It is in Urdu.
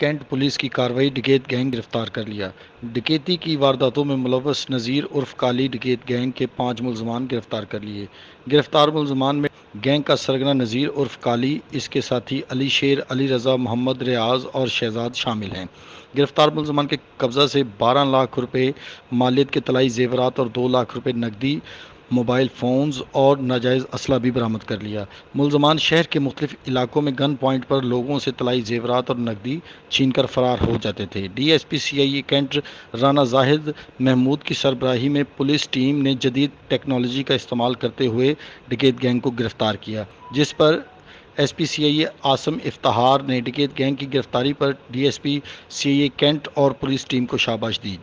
کینٹ پولیس کی کارروائی، ڈکیت گینگ گرفتار کر لیا۔ ڈکیتی کی وارداتوں میں ملوث نذیر عرف کالی ڈکیت گینگ کے 5 ملزمان گرفتار کر لیے۔ گرفتار ملزمان میں گینگ کا سرگنا نذیر عرف کالی، اس کے ساتھی علی شیر، علی رضا، محمد ریاض اور شہزاد شامل ہیں۔ گرفتار ملزمان کے قبضہ سے 12 لاکھ روپے مالیت کے طلائی زیورات اور 2 لاکھ روپے نقدی، موبائل فونز اور ناجائز اسلحہ بھی برآمد کر لیا۔ ملزمان شہر کے مختلف علاقوں میں گن پوائنٹ پر لوگوں سے طلائی زیورات اور نقدی چھین کر فرار ہو جاتے تھے۔ ڈی ایس پی سی آئی اے کینٹ رانا زاہد محمود کی سربراہی میں پولیس ٹیم نے جدید ٹیکنالوجی کا استعمال کرتے ہوئے ڈکیت گینگ کو گرفتار کیا، جس پر ایس پی سی آئی اے عاصم افتخار نے ڈکیت گینگ کی گرفتاری پر ڈی ایس پی سی آئی اے کینٹ اور پولیس ٹیم کو شاباش دی۔